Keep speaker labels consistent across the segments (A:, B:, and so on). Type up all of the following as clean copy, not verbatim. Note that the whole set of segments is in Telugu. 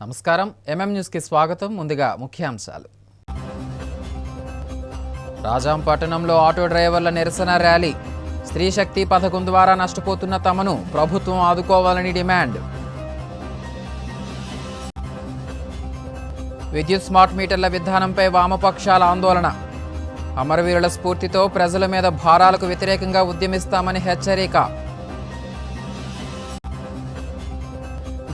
A: నమస్కారం. న్యూస్కి స్వాగతం. ముందుగా ముఖ్యాంశాలు. రాజాంపట్నంలో ఆటో డ్రైవర్ల నిరసన ర్యాలీ. స్త్రీ శక్తి పథకం ద్వారా నష్టపోతున్న తమను ప్రభుత్వం ఆదుకోవాలని డిమాండ్. విద్యుత్ స్మార్ట్ మీటర్ల విధానంపై వామపక్షాల ఆందోళన. అమరవీరుల స్ఫూర్తితో ప్రజల మీద భారాలకు వ్యతిరేకంగా ఉద్యమిస్తామని హెచ్చరిక.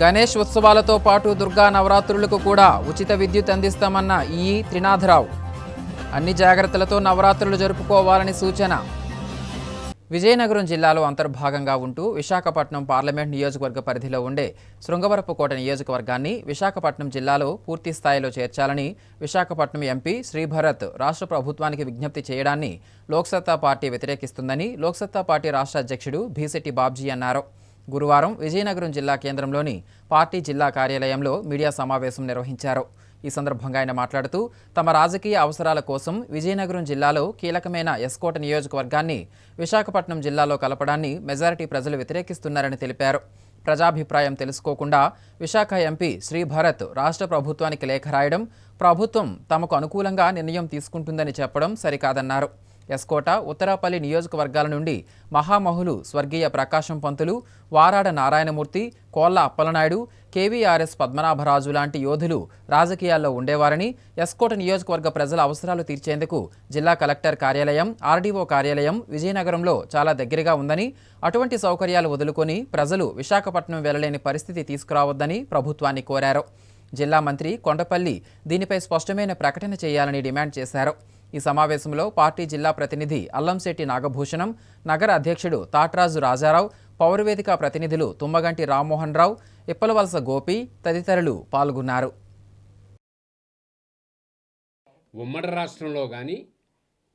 A: గణేష్ ఉత్సవాలతో పాటు దుర్గా నవరాత్రులకు కూడా ఉచిత విద్యుత్ అందిస్తామన్న ఈ త్రినాథరావు. అన్ని జాగ్రత్తలతో నవరాత్రులు జరుపుకోవాలని సూచన. విజయనగరం జిల్లాలో అంతర్భాగంగా ఉంటూ విశాఖపట్నం పార్లమెంట్ నియోజకవర్గ పరిధిలో ఉండే శృంగవరపుకోట నియోజకవర్గాన్ని విశాఖపట్నం జిల్లాలో పూర్తి స్థాయిలో చేర్చాలని విశాఖపట్నం ఎంపీ శ్రీభరత్ రాష్ట్ర ప్రభుత్వానికి విజ్ఞప్తి చేయడాన్ని లోక్సత్తా పార్టీ వ్యతిరేకిస్తుందని లోక్సత్తా పార్టీ రాష్ట్ర అధ్యక్షుడు భీశెట్టి బాబ్జీ అన్నారు. గురువారం విజయనగరం జిల్లా కేంద్రంలోని పార్టీ జిల్లా కార్యాలయంలో మీడియా సమావేశం నిర్వహించారు. ఈ సందర్భంగా ఆయన మాట్లాడుతూ తమ రాజకీయ అవసరాల కోసం విజయనగరం జిల్లాలో కీలకమైన ఎస్కోట నియోజకవర్గాన్ని విశాఖపట్నం జిల్లాలో కలపడాన్ని మెజారిటీ ప్రజలు వ్యతిరేకిస్తున్నారని తెలిపారు. ప్రజాభిప్రాయం తెలుసుకోకుండా విశాఖ ఎంపీ శ్రీభరత్ రాష్ట్ర ప్రభుత్వానికి లేఖ రాయడం, ప్రభుత్వం తమకు అనుకూలంగా నిర్ణయం తీసుకుంటుందని చెప్పడం సరికాదన్నారు. ఎస్కోట, ఉత్తరాపల్లి నియోజకవర్గాల నుండి మహామహులు స్వర్గీయ ప్రకాశం పంతులు, వారాడ నారాయణమూర్తి, కోళ్ల అప్పలనాయుడు, కేవీఆర్ఎస్ పద్మనాభరాజు లాంటి యోధులు రాజకీయాల్లో ఉండేవారని, ఎస్కోట నియోజకవర్గ ప్రజల అవసరాలు తీర్చేందుకు జిల్లా కలెక్టర్ కార్యాలయం, ఆర్డీఓ కార్యాలయం విజయనగరంలో చాలా దగ్గరగా ఉందని, అటువంటి సౌకర్యాలు వదులుకొని ప్రజలు విశాఖపట్నం వెళ్లలేని పరిస్థితి తీసుకురావద్దని ప్రభుత్వాన్ని కోరారు. జిల్లా మంత్రి కొండపల్లి దీనిపై స్పష్టమైన ప్రకటన చేయాలని డిమాండ్ చేశారు. ఈ సమావేశంలో పార్టీ జిల్లా ప్రతినిధి అల్లంశెట్టి నాగభూషణం, నగర అధ్యక్షుడు తాట్రాజు రాజారావు, పౌరవేదిక ప్రతినిధులు తుమ్మగంటి రామ్మోహన్ రావు, ఇప్పలవలస గోపి తదితరులు పాల్గొన్నారు.
B: ఉమ్మడి రాష్ట్రంలో కానీ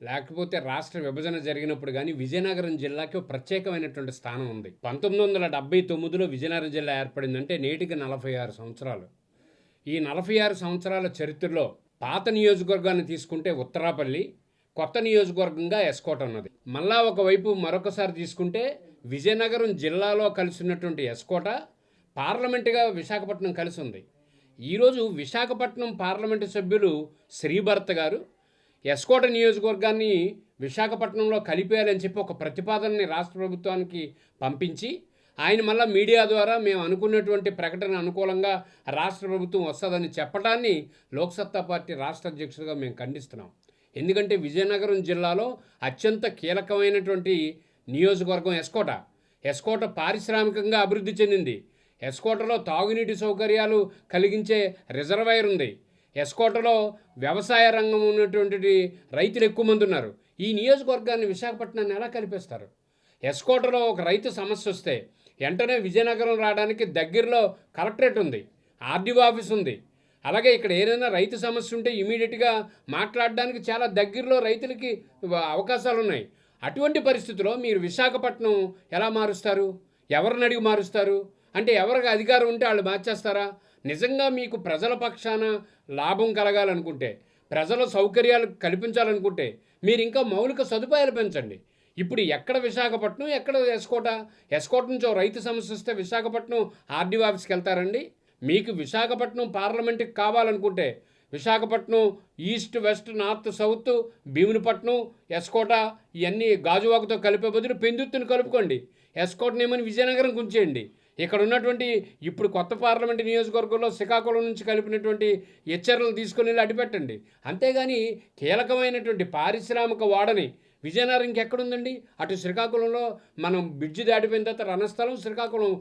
B: లేకపోతే రాష్ట్ర విభజన జరిగినప్పుడు కానీ విజయనగరం జిల్లాకి ఒక ప్రత్యేకమైనటువంటి స్థానం ఉంది. 1979లో విజయనగరం జిల్లా ఏర్పడిందంటే నేటికి 46 సంవత్సరాలు. ఈ 46 సంవత్సరాల చరిత్రలో పాత నియోజకవర్గాన్ని తీసుకుంటే ఉత్తరాపల్లి, కొత్త నియోజకవర్గంగా ఎస్కోట ఉన్నది. మళ్ళా ఒకవైపు మరొకసారి తీసుకుంటే విజయనగరం జిల్లాలో కలిసి ఉన్నటువంటి ఎస్కోట పార్లమెంటుగా విశాఖపట్నం కలిసి ఉంది. ఈరోజు విశాఖపట్నం పార్లమెంటు సభ్యులు శ్రీభరత్ గారు ఎస్కోట నియోజకవర్గాన్ని విశాఖపట్నంలో కలిపేయాలని చెప్పి ఒక ప్రతిపాదనని రాష్ట్ర ప్రభుత్వానికి పంపించి ఆయన మళ్ళీ మీడియా ద్వారా మేము అనుకున్నటువంటి ప్రకటన అనుకూలంగా రాష్ట్ర ప్రభుత్వం వస్తుందని చెప్పడాన్ని లోక్సత్తా పార్టీ రాష్ట్ర అధ్యక్షుడిగా మేము ఖండిస్తున్నాం. ఎందుకంటే విజయనగరం జిల్లాలో అత్యంత కీలకమైనటువంటి నియోజకవర్గం ఎస్కోట పారిశ్రామికంగా అభివృద్ధి చెందింది. ఎస్కోటలో తాగునీటి సౌకర్యాలు కలిగించే రిజర్వాయర్ ఉంది. ఎస్కోటలో వ్యవసాయ రంగం ఉన్నటువంటి రైతులు ఎక్కువ మంది ఉన్నారు. ఈ నియోజకవర్గాన్ని విశాఖపట్నాన్ని ఎలా కలిపేస్తారు? ఎస్కోటలో ఒక రైతు సమస్య వస్తే వెంటనే విజయనగరం రావడానికి దగ్గరలో కలెక్టరేట్ ఉంది, ఆర్డీఓ ఆఫీస్ ఉంది. అలాగే ఇక్కడ ఏదైనా రైతు సమస్య ఉంటే ఇమీడియట్గా మాట్లాడడానికి చాలా దగ్గరలో రైతులకి అవకాశాలు ఉన్నాయి. అటువంటి పరిస్థితుల్లో మీరు విశాఖపట్నం ఎలా మారుస్తారు? ఎవరిని అడిగి మారుస్తారు? అంటే ఎవరికి అధికారం ఉంటే వాళ్ళు మార్చేస్తారా? నిజంగా మీకు ప్రజల పక్షాన లాభం కలగాలనుకుంటే, ప్రజల సౌకర్యాలు కల్పించాలనుకుంటే మీరు ఇంకా మౌలిక సదుపాయాలు పెంచండి. ఇప్పుడు ఎక్కడ విశాఖపట్నం, ఎక్కడ ఎస్కోట నుంచి రైతు సమస్య వస్తే విశాఖపట్నం ఆర్డీఓ ఆఫీస్కి వెళ్తారండి? మీకు విశాఖపట్నం పార్లమెంట్కి కావాలనుకుంటే Visakhapatnam east, west, north, south, Bheemunipatnam, S. Kota ఇవన్నీ గాజువాకతో కలిపే బదులు పెందుర్తిని కలుపుకోండి. ఎస్కోటని ఏమని విజయనగరం ఉంచేయండి. ఇక్కడ ఉన్నటువంటి ఇప్పుడు కొత్త పార్లమెంటు నియోజకవర్గంలో శ్రీకాకుళం నుంచి కలిపినటువంటి హెచ్చరికలు తీసుకొని వెళ్ళి అడ్డుపెట్టండి. అంతేగాని కీలకమైనటువంటి పారిశ్రామిక వాడని విజయనగరం ఇంకెక్కడుందండి? అటు శ్రీకాకుళంలో మనం బ్రిడ్జి దాటిపోయిన తర్వాత రణస్థలం శ్రీకాకుళం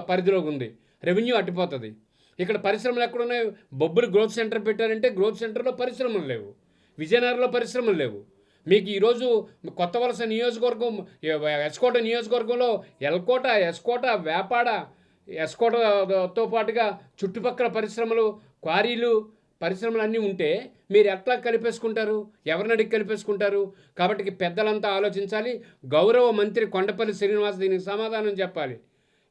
B: పరిధిలోకి ఉంది, రెవెన్యూ అట్టిపోతుంది. ఇక్కడ పరిశ్రమలు ఎక్కడున్నాయి? బొబ్బులు గ్రోత్ సెంటర్ పెట్టారంటే గ్రోత్ సెంటర్లో పరిశ్రమలు లేవు, విజయనగరంలో పరిశ్రమలు లేవు. మీకు ఈరోజు కొత్త వలస నియోజకవర్గం, ఎస్కోట నియోజకవర్గంలో ఎల్కోట, ఎస్కోట, వేపాడ, ఎస్కోటతో పాటుగా చుట్టుపక్కల పరిశ్రమలు, క్వారీలు, పరిశ్రమలు అన్నీ ఉంటే మీరు ఎట్లా కలిపేసుకుంటారు? ఎవరిని అడిగి కలిపేసుకుంటారు? కాబట్టి పెద్దలంతా ఆలోచించాలి. గౌరవ మంత్రి కొండపల్లి శ్రీనివాస్ దీనికి సమాధానం చెప్పాలి.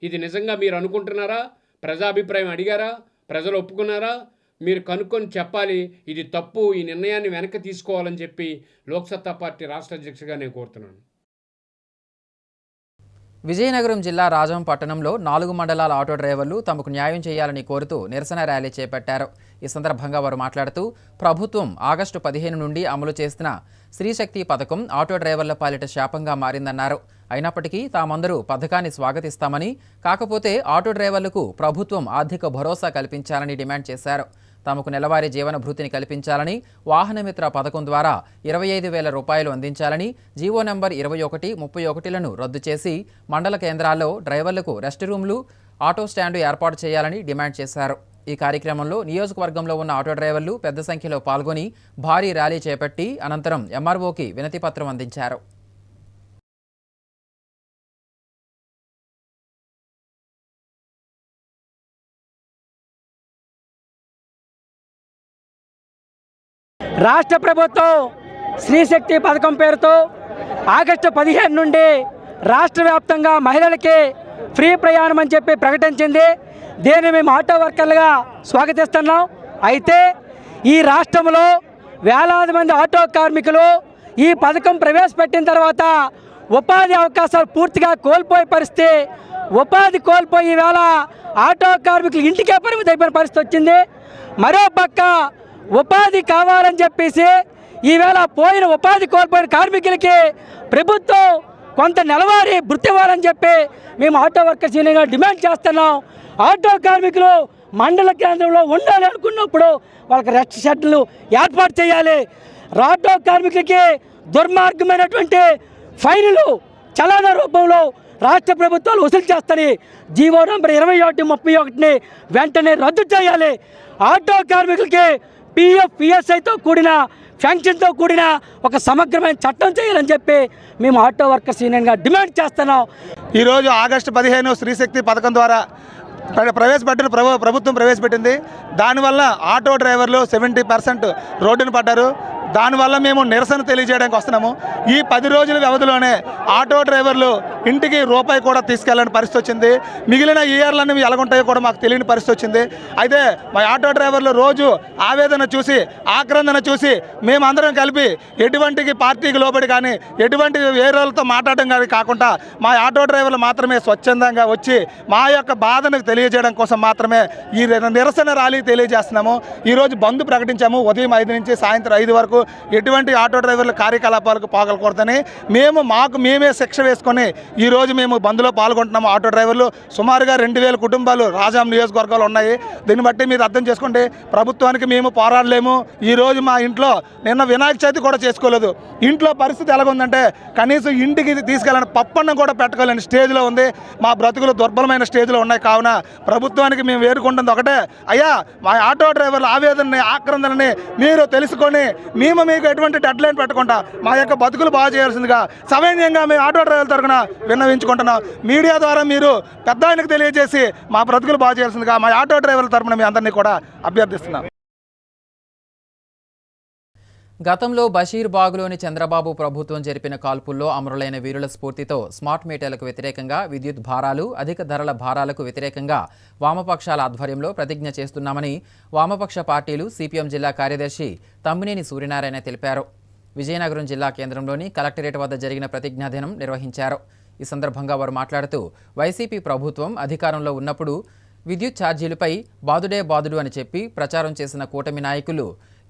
B: ఇది నిజంగా మీరు అనుకుంటున్నారా? ప్రజాభిప్రాయం అడిగారా? ప్రజలు ఒప్పుకున్నారా? మీరు కనుక్కొని చెప్పాలి. ఇది తప్పు, ఈ నిర్ణయాన్ని వెనక్కి తీసుకోవాలని చెప్పి లోక్సత్తా పార్టీ రాష్ట్ర అధ్యక్షుడిగా నేను కోరుతున్నాను.
A: విజయనగరం జిల్లా రాజం పట్టణంలో 4 మండలాల ఆటో డ్రైవర్లు తమకు న్యాయం చేయాలని కోరుతూ నిరసన ర్యాలీ చేపట్టారు. ఈ సందర్భంగా వారు మాట్లాడుతూ ప్రభుత్వం ఆగస్టు 15 నుండి అమలు చేస్తున్న స్త్రీశక్తి పథకం ఆటో డ్రైవర్ల పాలిట శాపంగా మారిందన్నారు. అయినప్పటికీ తామందరూ పథకాన్ని స్వాగతిస్తామని, కాకపోతే ఆటో డ్రైవర్లకు ప్రభుత్వం ఆర్థిక భరోసా కల్పించాలని డిమాండ్ చేశారు. తమకు నెలవారీ జీవన భృతిని కల్పించాలని, వాహనమిత్ర పథకం ద్వారా 25,000 రూపాయలు అందించాలని, జీవో నంబర్ 21, 31లను రద్దు చేసి మండల కేంద్రాల్లో డ్రైవర్లకు రెస్ట్ రూమ్లు, ఆటో స్టాండు ఏర్పాటు చేయాలని డిమాండ్ చేశారు. ఈ కార్యక్రమంలో నియోజకవర్గంలో ఉన్న ఆటో డ్రైవర్లు పెద్ద సంఖ్యలో పాల్గొని భారీ ర్యాలీ చేపట్టి అనంతరం ఎంఆర్ఓకి వినతిపత్రం అందించారు.
C: రాష్ట్ర ప్రభుత్వం స్త్రీశక్తి పథకం పేరుతో ఆగస్టు 15 నుండి రాష్ట్ర వ్యాప్తంగా మహిళలకి ఫ్రీ ప్రయాణం అని చెప్పి ప్రకటించింది. దీన్ని మేము ఆటో వర్కర్లుగా స్వాగతిస్తున్నాం. అయితే ఈ రాష్ట్రంలో వేలాది మంది ఆటో కార్మికులు ఈ పథకం ప్రవేశపెట్టిన తర్వాత ఉపాధి అవకాశాలు పూర్తిగా కోల్పోయే పరిస్థితి, ఉపాధి కోల్పోయి ఈవేళ ఆటో కార్మికులు ఇంటికే పరిమితి అయిపోయిన పరిస్థితి వచ్చింది. మరో పక్క ఉపాధి కావాలని చెప్పేసి ఈవేళ పోయిన ఉపాధి కోల్పోయిన కార్మికులకి ప్రభుత్వం కొంత నెలవారీ భృతి ఇవ్వాలని చెప్పి మేము ఆటో వర్కర్స్ యూనియన్గా డిమాండ్ చేస్తున్నాం. ఆటో కార్మికులు మండల కేంద్రంలో ఉండాలి అనుకున్నప్పుడు వాళ్ళకి రెస్ట్ షెడ్లు ఏర్పాటు చేయాలి. ఆటో కార్మికులకి దుర్మార్గమైనటువంటి ఫైన్లు చలానా రూపంలో రాష్ట్ర ప్రభుత్వాలు వసూలు చేస్తాయి. జీవో నంబర్ 21, 31ని వెంటనే రద్దు చేయాలి. ఆటో కార్మికులకి పిఎఫ్, పిఎస్ఐతో కూడిన పెన్షన్తో కూడిన ఒక సమగ్రమైన చట్టం చేయాలని చెప్పి మేము ఆటో వర్కర్స్ యూనియన్గా డిమాండ్ చేస్తున్నాం.
D: ఈరోజు ఆగస్టు 15 స్త్రీశక్తి పథకం ద్వారా ప్రభుత్వం ప్రవేశపెట్టింది. దానివల్ల ఆటో డ్రైవర్లు 70% రోడ్డున పడ్డారు. దానివల్ల మేము నిరసన తెలియజేయడానికి వస్తున్నాము. ఈ 10 రోజుల వ్యవధిలోనే ఆటో డ్రైవర్లు ఇంటికి రూపాయి కూడా తీసుకెళ్ళని పరిస్థితి వచ్చింది. మిగిలిన ఇయర్లన్నీ ఎలాగుంటాయో కూడా మాకు తెలియని పరిస్థితి వచ్చింది. అయితే మా ఆటో డ్రైవర్లు రోజు ఆవేదన చూసి, ఆక్రందన చూసి మేమందరం కలిపి ఎటువంటి పార్టీకి లోబడి కానీ ఎటువంటి వేరేలతో మాట్లాడడం కానీ కాకుండా మా ఆటో డ్రైవర్లు మాత్రమే స్వచ్ఛందంగా వచ్చి మా యొక్క బాధను తెలియజేయడం కోసం మాత్రమే ఈ నిరసన ర్యాలీ తెలియజేస్తున్నాము. ఈరోజు బంద్ ప్రకటించాము. ఉదయం 5 నుంచి సాయంత్రం 5 వరకు ఎటువంటి ఆటో డ్రైవర్ల కార్యకలాపాలకు పోగలకూడదని మేమే శిక్ష వేసుకొని ఈరోజు మేము బంద్లో పాల్గొంటున్నాము. ఆటో డ్రైవర్లు సుమారుగా 2,000 కుటుంబాలు రాజాం నియోజకవర్గాలు ఉన్నాయి. దీన్ని బట్టి మీరు అర్థం చేసుకోండి, ప్రభుత్వానికి మేము పోరాడలేము. ఈరోజు మా ఇంట్లో నిన్న వినాయక చవితి కూడా చేసుకోలేదు. ఇంట్లో పరిస్థితి ఎలాగుందంటే కనీసం ఇంటికి తీసుకెళ్ళని పప్పన్నం కూడా పెట్టుకోలేని స్టేజ్లో ఉంది. మా బ్రతుకులు దుర్బలమైన స్టేజ్లో ఉన్నాయి. కావున ప్రభుత్వానికి మేము వేడుకుంటుంది ఒకటే, అయ్యా మా ఆటో డ్రైవర్ల ఆవేదనని, ఆక్రందనని మీరు తెలుసుకొని మేము మీకు ఎటువంటి డెడ్ లైన్ పెట్టకుండా మా యొక్క బతుకులు బాగా చేయాల్సిందిగా సవైన్యంగా మేము ఆటో డ్రైవర్ల తరఫున విన్నవించుకుంటున్నాం. మీడియా ద్వారా మీరు పెద్ద ఆయనకు తెలియజేసి మా బ్రతుకులు బాగా చేయాల్సిందిగా మా ఆటో డ్రైవర్ల తరఫున మీ అందరినీ కూడా అభ్యర్థిస్తున్నాం.
A: గతంలో బషీర్బాగ్లోని చంద్రబాబు ప్రభుత్వం జరిపిన కాల్పుల్లో అమరులైన వీరుల స్ఫూర్తితో స్మార్ట్ మీటర్లకు వ్యతిరేకంగా, విద్యుత్ భారాలు, అధిక ధరల భారాలకు వ్యతిరేకంగా వామపక్షాల ఆధ్వర్యంలో ప్రతిజ్ఞ చేస్తున్నామని వామపక్ష పార్టీలు సిపిఎం జిల్లా కార్యదర్శి తమ్మినేని సూర్యనారాయణ తెలిపారు. విజయనగరం జిల్లా కేంద్రంలోని కలెక్టరేట్ వద్ద జరిగిన ప్రతిజ్ఞా దినం నిర్వహించారు. ఈ సందర్భంగా వారు మాట్లాడుతూ వైసీపీ ప్రభుత్వం అధికారంలో ఉన్నప్పుడు విద్యుత్ ఛార్జీలపై బాదుడే బాదుడు అని చెప్పి ప్రచారం చేసిన కూటమి నాయకులు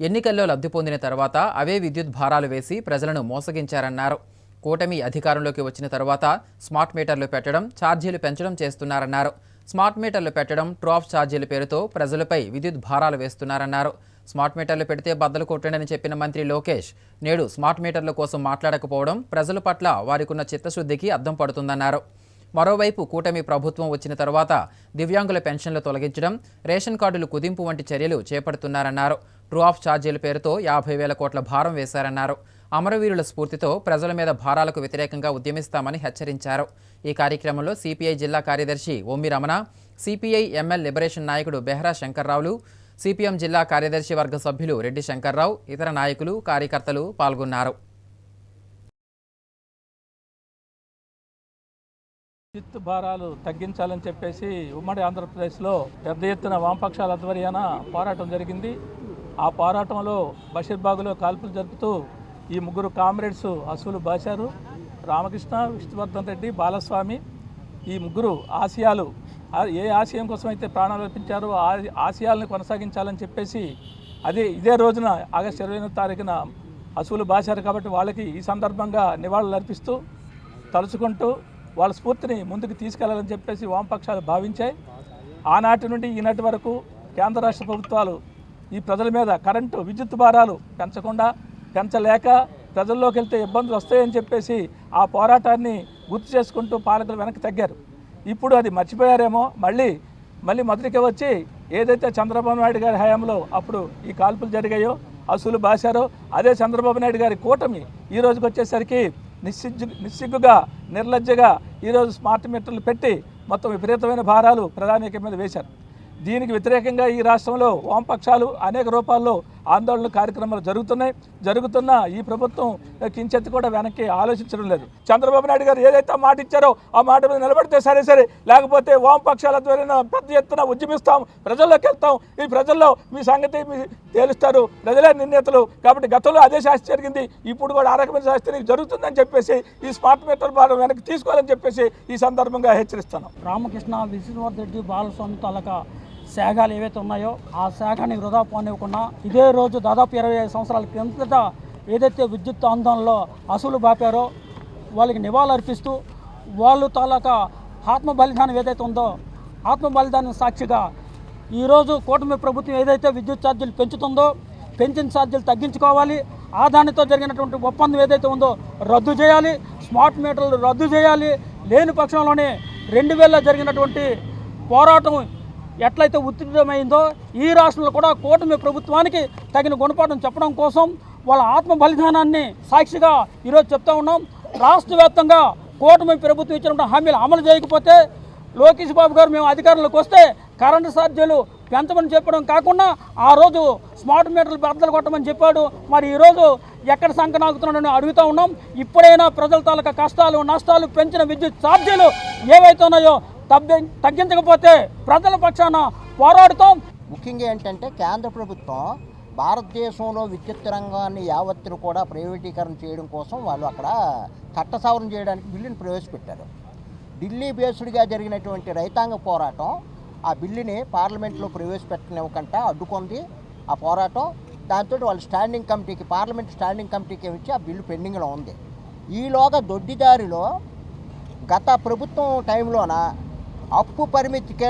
A: ఎన్నికల్లో లబ్ధి పొందిన తర్వాత అవే విద్యుత్ భారాలు వేసి ప్రజలను మోసగించారన్నారు. కూటమి అధికారంలోకి వచ్చిన తర్వాత స్మార్ట్ మీటర్లు పెట్టడం, ఛార్జీలు పెంచడం చేస్తున్నారన్నారు. స్మార్ట్ మీటర్లు పెట్టడం, ట్రాఫ్ ఛార్జీల పేరుతో ప్రజలపై విద్యుత్ భారాలు వేస్తున్నారన్నారు. స్మార్ట్ మీటర్లు పెడితే బద్దలు కొట్టండి అని చెప్పిన మంత్రి లోకేష్ నేడు స్మార్ట్ మీటర్ల కోసం మాట్లాడకపోవడం ప్రజల పట్ల వారికున్న చిత్తశుద్ధికి అద్దం పడుతుందన్నారు. మరోవైపు కూటమి ప్రభుత్వం వచ్చిన తర్వాత దివ్యాంగుల పెన్షన్లు తొలగించడం, రేషన్ కార్డులు కుదింపు వంటి చర్యలు చేపడుతున్నారన్నారు. ట్రూ ఆఫ్ ఛార్జీల పేరుతో 50,000 కోట్ల భారం వేశారన్నారు. అమరవీరుల స్ఫూర్తితో ప్రజల మీద భారాలకు వ్యతిరేకంగా ఉద్యమిస్తామని హెచ్చరించారు. ఈ కార్యక్రమంలో సిపిఐ జిల్లా కార్యదర్శి Omi Ramana, CPI ML liberation నాయకుడు బెహ్రా శంకర్రావులు, సిపిఎం జిల్లా కార్యదర్శి వర్గ సభ్యులు రెడ్డి శంకర్రావు, ఇతర నాయకులు, కార్యకర్తలు పాల్గొన్నారు.
E: విద్యుత్ భారాలు తగ్గించాలని చెప్పేసి ఉమ్మడి ఆంధ్రప్రదేశ్లో పెద్ద ఎత్తున వామపక్షాల ఆధ్వర్యాన పోరాటం జరిగింది. ఆ పోరాటంలో బషీర్బాగ్లో కాల్పులు జరుపుతూ ఈ 3 కామ్రేడ్స్ అసూలు బాశారు. రామకృష్ణ, విష్ణువర్ధన్ రెడ్డి, బాలస్వామి ఈ ముగ్గురు ఆశయాలు ఏ ఆశయం కోసం అయితే ప్రాణాలు అర్పించారో ఆ ఆశయాలను కొనసాగించాలని చెప్పేసి ఇదే రోజున ఆగస్టు 28వ తారీఖున అసూలు బాశారు కాబట్టి వాళ్ళకి ఈ సందర్భంగా నివాళులు అర్పిస్తూ తలుచుకుంటూ వాళ్ళ స్ఫూర్తిని ముందుకు తీసుకెళ్లాలని చెప్పేసి వామపక్షాలు భావించాయి. ఆనాటి నుండి ఈనాటి వరకు కేంద్ర రాష్ట్ర ప్రభుత్వాలు ఈ ప్రజల మీద కరెంటు విద్యుత్ భారాలు పెంచలేక ప్రజల్లోకి వెళ్తే ఇబ్బందులు వస్తాయని చెప్పేసి ఆ పోరాటాన్ని గుర్తు చేసుకుంటూ పాలకులు వెనక్కి తగ్గారు. ఇప్పుడు అది మర్చిపోయారేమో, మళ్ళీ మొదటికి వచ్చి ఏదైతే చంద్రబాబు నాయుడు గారి హయాంలో అప్పుడు ఈ కాల్పులు జరిగాయో అసూలు బాశారో అదే చంద్రబాబు నాయుడు గారి కూటమి ఈ రోజుకి వచ్చేసరికి నిస్సిగ్గుగా నిర్లజ్జగా ఈరోజు స్మార్ట్ మీటర్లు పెట్టి మొత్తం విపరీతమైన భారాలు ప్రధానిక మీద వేశారు. దీనికి వ్యతిరేకంగా ఈ రాష్ట్రంలో వామపక్షాలు అనేక రూపాల్లో ఆందోళన కార్యక్రమాలు జరుగుతున్న ఈ ప్రభుత్వం కించెత్తి కూడా వెనక్కి ఆలోచించడం లేదు. చంద్రబాబు నాయుడు గారు ఏదైతే మాట ఇచ్చారో ఆ మాట మీద నిలబడితే సరే, లేకపోతే వామపక్షాల ద్వారా పెద్ద ఎత్తున ఉద్యమిస్తాం, ప్రజల్లోకి వెళ్తాం, ఈ ప్రజల్లో మీ సంగతి తేలుస్తారు, ప్రజలే నిర్ణేతలు. కాబట్టి గతంలో అదే శాస్త్రి జరిగింది, ఇప్పుడు కూడా ఆ రకమైన శాస్త్రి జరుగుతుందని చెప్పేసి ఈ స్మార్ట్ మీటర్ భారం వెనక్కి తీసుకోవాలని చెప్పేసి ఈ సందర్భంగా హెచ్చరిస్తున్నాం.
C: రామకృష్ణ, విష్ణువర్ధరెడ్డి, బాలస్వామి తాలూకా శాఖలు ఏవైతే ఉన్నాయో ఆ శాఖని వృధా పోనివ్వకుండా ఇదే రోజు దాదాపు 25 సంవత్సరాల కిందట ఏదైతే విద్యుత్ ఆందోళనలో అసూలు బాపారో వాళ్ళకి నివాళులు అర్పిస్తూ వాళ్ళు తాలూకా ఆత్మ బలిదానం ఏదైతే ఉందో ఆత్మ బలిదానం సాక్షిగా ఈరోజు కూటమి ప్రభుత్వం ఏదైతే విద్యుత్ ఛార్జీలు పెంచుతుందో పెంచిన ఛార్జీలు తగ్గించుకోవాలి, ఆదానితో జరిగినటువంటి ఒప్పందం ఏదైతే ఉందో రద్దు చేయాలి, స్మార్ట్ మీటర్లు రద్దు చేయాలి. లేని పక్షంలోనే 2000లో జరిగినటువంటి పోరాటం ఎట్లయితే ఉధృతమైందో ఈ రాష్ట్రంలో కూడా కూటమి ప్రభుత్వానికి తగిన గుణపాఠం చెప్పడం కోసం వాళ్ళ ఆత్మ బలిదానాన్ని సాక్షిగా ఈరోజు చెప్తా ఉన్నాం. రాష్ట్ర వ్యాప్తంగా కూటమి ప్రభుత్వం ఇచ్చినటువంటి హామీలు అమలు చేయకపోతే లోకేష్ బాబు గారు మేము అధికారంలోకి వస్తే కరెంటు ఛార్జీలు పెంచమని చెప్పడం కాకుండా ఆ రోజు స్మార్ట్ మీటర్లు బద్దలు కొట్టమని చెప్పాడు. మరి ఈరోజు ఎక్కడ సంకనాగుతున్నాడని అడుగుతూ ఉన్నాం. ఇప్పుడైనా ప్రజల తాలూకా కష్టాలు నష్టాలు పెంచిన విద్యుత్ ఛార్జీలు ఏవైతే ఉన్నాయో తగ్గించకపోతే ప్రజల పక్షాన పోరాడుతాం.
F: ముఖ్యంగా ఏంటంటే కేంద్ర ప్రభుత్వం భారతదేశంలో విద్యుత్ రంగాన్ని యావత్తును కూడా ప్రైవేటీకరణ చేయడం కోసం వాళ్ళు అక్కడ చట్ట సవరణ చేయడానికి బిల్లుని ప్రవేశపెట్టారు. ఢిల్లీ బేస్డ్గా జరిగినటువంటి రైతాంగ పోరాటం ఆ బిల్లుని పార్లమెంట్లో ప్రవేశపెట్టనివ్వకుండా అడ్డుకుంది ఆ పోరాటం. దాంతో వాళ్ళు పార్లమెంట్ స్టాండింగ్ కమిటీకి ఇచ్చి ఆ బిల్లు పెండింగ్లో ఉంది. ఈలోగా దొడ్డిదారిలో గత ప్రభుత్వం టైంలోన అప్పు పరిమితికి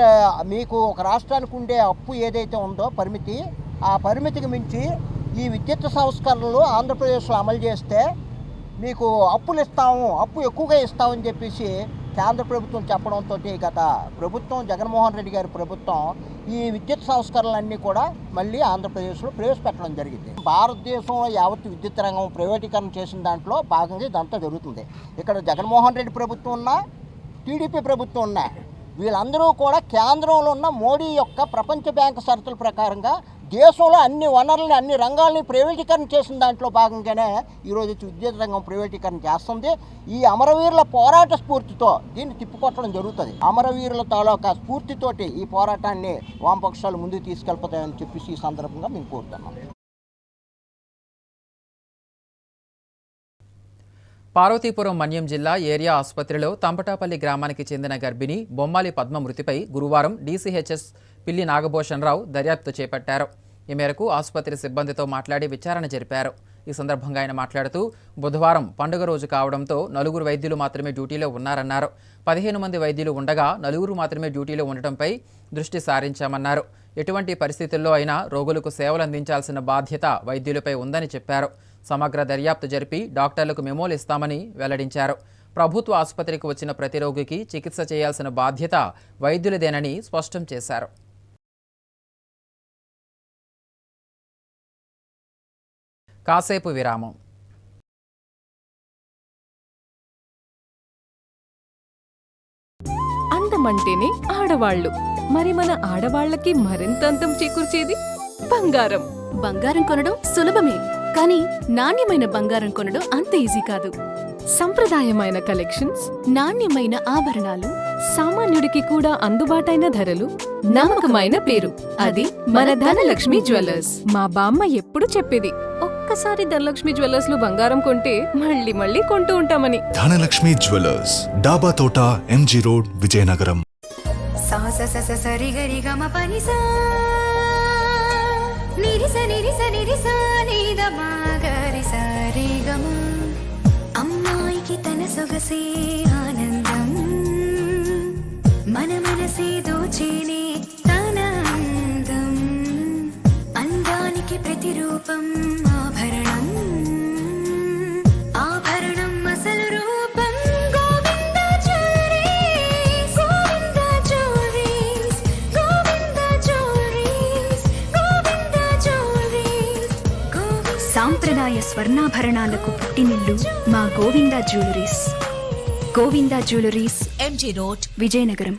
F: మీకు ఒక రాష్ట్రానికి ఉండే అప్పు ఏదైతే ఉందో పరిమితి, ఆ పరిమితికి మించి ఈ విద్యుత్ సంస్కరణలు ఆంధ్రప్రదేశ్లో అమలు చేస్తే మీకు అప్పు ఎక్కువగా ఇస్తామని చెప్పేసి కేంద్ర ప్రభుత్వం చెప్పడంతో గత ప్రభుత్వం జగన్మోహన్ రెడ్డి గారి ప్రభుత్వం ఈ విద్యుత్ సంస్కరణలన్నీ కూడా మళ్ళీ ఆంధ్రప్రదేశ్లో ప్రవేశపెట్టడం జరిగింది. భారతదేశంలో యావత్ విద్యుత్ రంగం ప్రైవేటీకరణ చేసిన దాంట్లో భాగంగా ఇదంతా జరుగుతుంది. ఇక్కడ జగన్మోహన్ రెడ్డి ప్రభుత్వం ఉన్నా టీడీపీ ప్రభుత్వం ఉన్నా వీళ్ళందరూ కూడా కేంద్రంలో ఉన్న మోడీ యొక్క ప్రపంచ బ్యాంకు షరతుల ప్రకారంగా దేశంలో అన్ని వనరులని అన్ని రంగాలని ప్రైవేటీకరణ చేసిన దాంట్లో భాగంగానే ఈరోజు విద్యుత్ రంగం ప్రైవేటీకరణ చేస్తుంది. ఈ అమరవీరుల పోరాట స్ఫూర్తితో దీన్ని తిప్పికొట్టడం జరుగుతుంది. అమరవీరుల తాలూకా స్ఫూర్తితోటి ఈ పోరాటాన్ని వామపక్షాలు ముందుకు తీసుకెళ్తాయని చెప్పేసి ఈ సందర్భంగా మేము కోరుతున్నాం.
A: పార్వతీపురం మన్యం జిల్లా ఏరియా ఆసుపత్రిలో తంపటాపల్లి గ్రామానికి చెందిన గర్భిణి బొమ్మాలి పద్మ మృతిపై గురువారం డీసీహెచ్ఎస్ పిల్లి నాగభూషణరావు దర్యాప్తు చేపట్టారు. ఈ మేరకు ఆసుపత్రి సిబ్బందితో మాట్లాడి విచారణ జరిపారు. ఈ సందర్భంగా ఆయన మాట్లాడుతూ బుధవారం పండుగ రోజు కావడంతో 4 వైద్యులు మాత్రమే డ్యూటీలో ఉన్నారన్నారు. 15 మంది వైద్యులు ఉండగా 4 మాత్రమే డ్యూటీలో ఉండటంపై దృష్టి సారించామన్నారు. ఎటువంటి పరిస్థితుల్లో అయినా రోగులకు సేవలు అందించాల్సిన బాధ్యత వైద్యులపై ఉందని చెప్పారు. సమగ్ర దర్యాప్తు జరిపి డాక్టర్లకు మెమోలు ఇస్తామని వెల్లడించారు. ప్రభుత్వ ఆసుపత్రికి వచ్చిన ప్రతి రోగికి చికిత్స చేయాల్సిన బాధ్యత వైద్యులదేనని స్పష్టం చేశారు. కాసేపు విరామం.
G: అందమంటేనే ఆడవాళ్లు, మరి మన ఆడవాళ్లకి మరింత అందం చేకూర్చేది బంగారం.
H: బంగారం కొనడం సులభమే, కానీ నాణ్యమైన బంగారం కొనడం అంత ఈజీ కాదు.
G: సంప్రదాయమైన కలెక్షన్స్,
H: నాణ్యమైన ఆభరణాలు,
G: సామాన్యుడికి కూడా అందుబాటైన ధరలు, నమ్మకమైన పేరు, అది మన ధనలక్ష్మి జ్యువెలర్స్. మా బామ్మ ఎప్పుడు చెప్పేది,
H: ఒక్క
G: ఒక్కసారి ధనలక్ష్మి జ్యువెలర్స్ లో బంగారం కొంటే మళ్ళీ మళ్ళీ కొంటూ ఉంటామని.
I: ధనలక్ష్మి జ్యువెలర్స్, డాబా తోట, ఎంజీ రోడ్, విజయనగరం.
J: అమ్మాయికి తన సొగసే ఆనందం, మన మనసే దోచేనే తన అందం, అందానికి ప్రతిరూపం ఆభరణం, ఆభరణం అసలు రూపం Govinda jewelleries, Govinda jewelleries, Govinda jewelleries, Govinda jewelleries. సాంప్రదాయ స్వర్ణాభరణాలకు పుట్టినిల్లు మా Govinda jewelleries. Govinda jewelleries, MG road, Vizianagaram.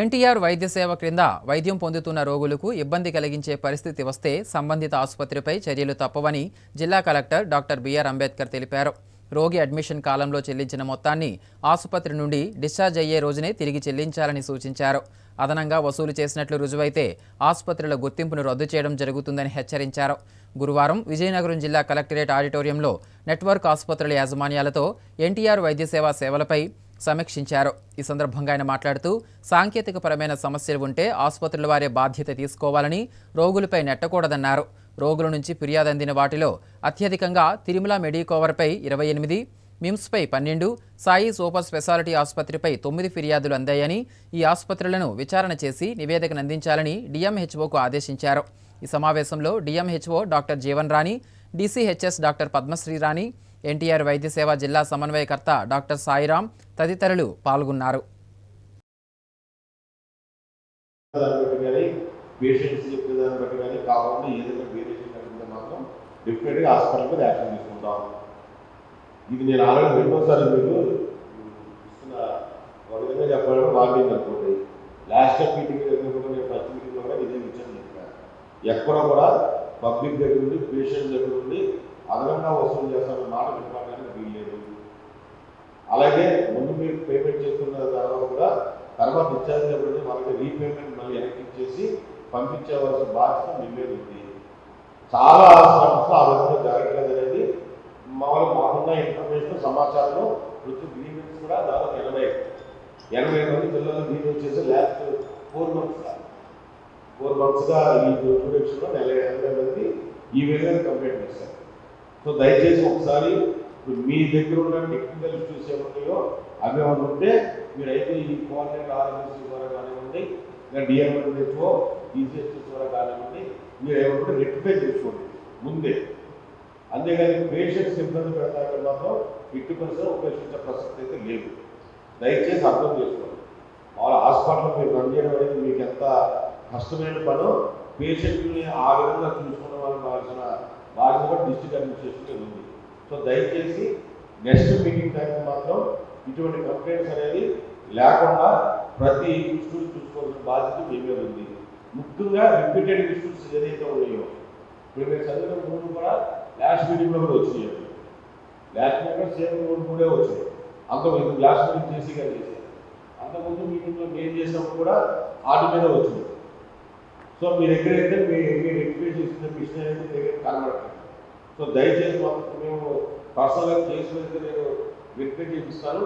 A: NTR వైద్య సేవ క్రింద వైద్యం పొందుతున్న రోగులకు ఇబ్బంది కలిగించే పరిస్థితి వస్తే సంబంధిత ఆసుపత్రిపై చర్యలు తప్పవని జిల్లా కలెక్టర్ డాక్టర్ బిఆర్ అంబేద్కర్ తెలిపారు. రోగి అడ్మిషన్ కాలంలో చెల్లించిన మొత్తాన్ని ఆసుపత్రి నుండి డిశ్చార్జ్ అయ్యే రోజునే తిరిగి చెల్లించాలని సూచించారు. అదనంగా వసూలు చేసినట్లు రుజువైతే ఆసుపత్రుల గుర్తింపును రద్దు చేయడం జరుగుతుందని హెచ్చరించారు. గురువారం విజయనగరం జిల్లా కలెక్టరేట్ ఆడిటోరియంలో నెట్వర్క్ ఆసుపత్రుల యాజమాన్యాలతో ఎన్టీఆర్ వైద్య సేవలపై సమీక్షించారు. ఈ సందర్భంగా ఆయన మాట్లాడుతూ సాంకేతికపరమైన సమస్యలు ఉంటే ఆసుపత్రుల వారే బాధ్యత తీసుకోవాలని, రోగులపై నెట్టకూడదన్నారు. రోగుల నుంచి ఫిర్యాదు అందిన వాటిలో అత్యధికంగా తిరుమల మెడికోవర్పై 28, మిమ్స్పై 12, సాయి సూపర్ స్పెషాలిటీ ఆసుపత్రిపై 9 ఫిర్యాదులు అందాయని, ఈ ఆసుపత్రులను విచారణ చేసి నివేదికను అందించాలని డిఎంహెచ్ఓకు ఆదేశించారు. ఈ సమావేశంలో డిఎంహెచ్ఓ డాక్టర్ జీవన్ రాణి, డీసీహెచ్ఎస్ డాక్టర్ పద్మశ్రీ రాణి, ఎన్టీఆర్ వైద్య సేవ జిల్లా సమన్వయకర్త డాక్టర్ సాయిరాం తదితరులు పాల్గొన్నారు.
K: ఇది నేను ఆల్రెడీ రెండోసారి మీకు ఇస్తున్న ఒక విధంగా చెప్పాలంటే వాకింగ్ అనుకోండి. లాస్ట్ టైం మీటింగ్ దగ్గర కూడా నేను ఫస్ట్ మీటింగ్లో కూడా ఇదే విషయం చెప్పాను. ఎక్కడ కూడా పబ్లిక్ దగ్గర నుండి, పేషెంట్ దగ్గర నుండి అదనంగా వసూలు చేస్తామన్న మాట వినపడడానికి వీల్లేదు. అలాగే ముందు మీరు పేమెంట్ చేసుకున్న తర్వాత కూడా తర్వాత డిశ్చార్జ్ అయినప్పుడు మనకి రీపేమెంట్ మళ్ళీ వెనక్కి ఇచ్చేసి పంపించేవలసిన బాధ్యత మీ మీద ఉంది. చాలా హాస్పిటల్స్లో ఆ విధంగా జరగట్లేదు అనేది మాకున్న ఇన్ఫర్మేషన్, సమాచారంలో ప్రతి గ్రీవెన్స్ కూడా దాదాపు 80 మంది పిల్లలు గ్రీవెన్స్ చేసి లాస్ట్ 4 మంత్స్గా ఈ డూరేషన్లో 80 మంది ఈ విధంగా కంప్లైంట్ చేశారు. సో దయచేసి ఒకసారి మీ దగ్గర ఉన్న టెక్నికల్ ఇష్యూస్ ఏమున్నాయో అవి ఏమైనా ఉంటే మీరైతే ఈ కోఆర్డినేట్ ఆర్ఎంసీ ద్వారా కానివ్వండి, ఇంకా డిఎంహెచ్ఓ, డీసీహెచ్ఎస్ ద్వారా కానివ్వండి, మీరు ఏమంటే రెక్టిఫై చేసుకోండి ముందే. అంతేగాని పేషెంట్స్ ఇబ్బంది పెడతారని మాత్రం ఎట్టి పరిస్థితుల్లో ఉపేక్షించే ప్రసక్తి అయితే లేదు. దయచేసి అర్థం చేసుకోండి. వాళ్ళ హాస్పిటల్ మీరు రన్ చేయడం అనేది మీకు ఎంత కష్టమైన పనో పేషెంట్ని ఆ విధంగా చూసుకున్న వాళ్ళని కావాల్సిన బాధ్యత కూడా డిస్ట్రిక్ట్ అడ్మినిస్ట్రేషన్ ఉంది. సో దయచేసి నెక్స్ట్ మీటింగ్ టైంలో మాత్రం ఇటువంటి కంప్లైంట్స్ అనేది లేకుండా ప్రతి ఇన్స్టిట్యూట్ చూసుకోవాల్సిన బాధ్యత మీ మీద ఉంది. ముఖ్యంగా రిపీటెడ్ ఇన్స్టిట్యూట్స్ ఏదైతే ఉన్నాయో ఇప్పుడు మీరు చదివిన మూడు కూడా లాస్ట్ మీటింగ్లో కూడా వచ్చినాయి. లాస్ట్ మీటింగ్ సేమ్ కూడా వచ్చినాయి. అంతకుముందు లాస్ట్ మీటింగ్ చేసిగా చేశారు. అంతకుముందు మీటింగ్లో మేము చేసినప్పుడు కూడా వాటి మీద వచ్చినాయి. సో మీ దగ్గరైతే మీరు రిక్వెస్ట్ చేసిన మిషన్ అనేది మీ దగ్గర కనబడతారు. సో దయచేసి మాత్రం మేము పర్సనల్గా కేసు అయితే నేను రిక్వెస్ట్ చేపిస్తాను.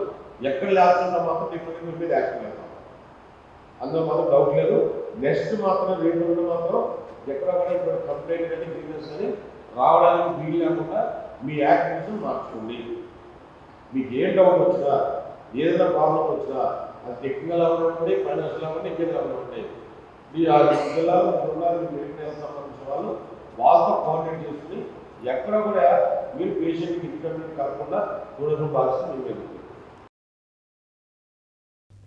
K: ఎక్కడ లేకుండా మాత్రం డిఫరెంట్ మీ మీద యాక్షన్ చేస్తాం. అందులో మాత్రం డౌట్ లేదు. నెక్స్ట్ మాత్రం రేపు మాత్రం ఎక్కడ కూడా ఇప్పుడు కంప్లైంట్ కానీ గ్రీవెన్స్ కానీ రావడానికి వీలు లేకుండా మీ యాక్టివిటీస్ మార్చుకోండి. మీకు ఏం డౌట్ వచ్చినా, ఏదైనా ప్రాబ్లం వచ్చినా, అది టెక్నికల్ అవ్వనివ్వండి, ఫైనాన్షియల్ అవ్వండి, ఇంకేదో అవ్వనివ్వండి, మీ ఆ జిల్లాలో మెడికల్ సంబంధించిన వాళ్ళు వాళ్ళతో కోఆర్డినేట్ చేసుకుని ఎక్కడ కూడా మీరు పేషెంట్కి ఇండిపెండెంట్ కాకుండా చూడడం బాధ్యత మీ మీద.